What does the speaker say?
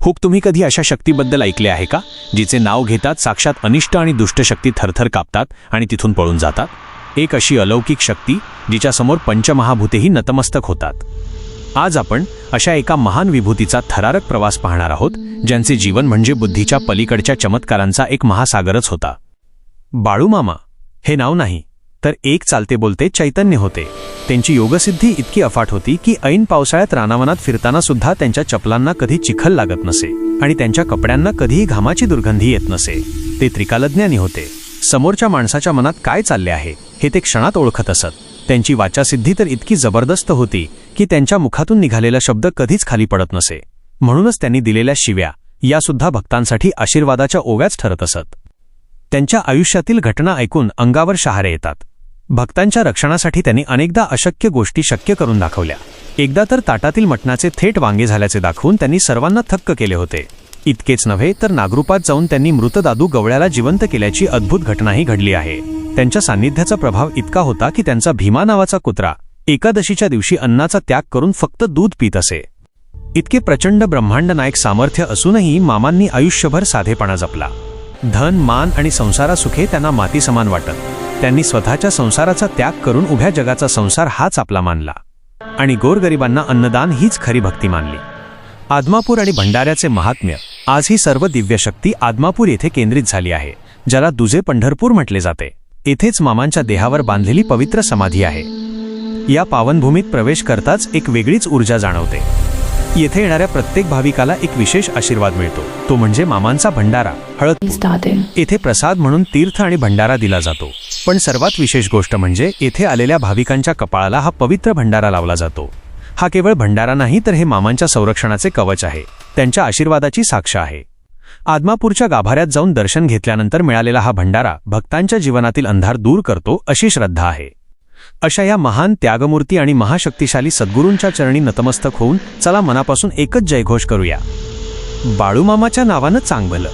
खूप तुम्ही कधी अशा शक्तीबद्दल ऐकले आहे का, जिचे नाव घेतात साक्षात अनिष्ट आणि दुष्ट शक्ती थरथर कापतात आणि तिथून पळून जातात? एक अशी अलौकिक शक्ती जिच्यासमोर पंचमहाभूतेही नतमस्तक होतात. आज आपण अशा एका महान विभूतीचा थरारक प्रवास पाहणार आहोत, ज्यांचे जीवन म्हणजे बुद्धीच्या पलीकडच्या चमत्कारांचा एक महासागरच होता. बाळूमामा हे नाव नाही, तर एक चालते बोलते चैतन्य होते. त्यांची योगसिद्धी इतकी अफाट होती की ऐन पावसाळ्यात रानावनात फिरताना सुद्धा त्यांच्या चपलांना कधी चिखल लागत नसे आणि त्यांच्या कपड्यांना कधीही घामाची दुर्गंधी येत नसे. ते त्रिकालज्ञानी होते. समोरच्या माणसाच्या मनात काय चालले आहे हे ते क्षणात ओळखत असत. त्यांची वाचासिद्धी तर इतकी जबरदस्त होती की त्यांच्या मुखातून निघालेला शब्द कधीच खाली पडत नसे. म्हणूनच त्यांनी दिलेल्या शिव्या यासुद्धा भक्तांसाठी आशीर्वादाच्या ओव्याच ठरत असत. त्यांच्या आयुष्यातील घटना ऐकून अंगावर शहारे येतात. भक्तांच्या रक्षणासाठी त्यांनी अनेकदा अशक्य गोष्टी शक्य करून दाखवल्या. एकदा तर ताटातील मटणाचे थेट वांगे झाल्याचे दाखवून त्यांनी सर्वांना थक्क केले होते. इतकेच नव्हे तर नागरूपात जाऊन त्यांनी मृतदादू गवळ्याला जिवंत केल्याची अद्भुत घटनाही घडली आहे. त्यांच्या सान्निध्याचा प्रभाव इतका होता की त्यांचा भीमा नावाचा कुत्रा एकादशीच्या दिवशी अन्नाचा त्याग करून फक्त दूध पीत असे. इतके प्रचंड ब्रह्मांड नायक सामर्थ्य असूनही मामांनी आयुष्यभर साधेपणा जपला. धन, मान आणि संसारासुखे त्यांना माती समान वाटत. त्यांनी स्वतःच्या संसाराचा त्याग करून उभ्या जगाचा संसार हाच आपला मानला आणि गोरगरिबांना अन्नदान हीच खरी भक्ती मानली. आदमापूर आणि भंडाऱ्याचे महात्म्य. आज ही सर्व दिव्यशक्ती आदमापूर येथे केंद्रित झाली आहे, ज्याला दुजे पंढरपूर म्हटले जाते. येथेच मामांच्या देहावर बांधलेली पवित्र समाधी आहे. या पावनभूमीत प्रवेश करताच एक वेगळीच ऊर्जा जाणवते. येथे येणाऱ्या प्रत्येक भाविकाला एक विशेष आशीर्वाद मिळतो, तो म्हणजे मामांचा भंडारा, हळद. येथे प्रसाद म्हणून तीर्थ आणि भंडारा दिला जातो. पण सर्वात विशेष गोष्ट म्हणजे येथे आलेल्या भाविकांच्या कपाळाला हा पवित्र भंडारा लावला जातो. हा केवळ भंडारा नाही, तर हे मामांच्या संरक्षणाचे कवच आहे, त्यांच्या आशीर्वादाची साक्ष आहे. आदमापूरच्या गाभाऱ्यात जाऊन दर्शन घेतल्यानंतर मिळालेला हा भंडारा भक्तांच्या जीवनातील अंधार दूर करतो अशी श्रद्धा आहे. अशा या महान त्यागमूर्ती आणि महाशक्तिशाली सद्गुरूंच्या चरणी नतमस्तक होऊन चला मनापासून एकच जयघोष करूया, बाळूमामाच्या नावानं चांगलं.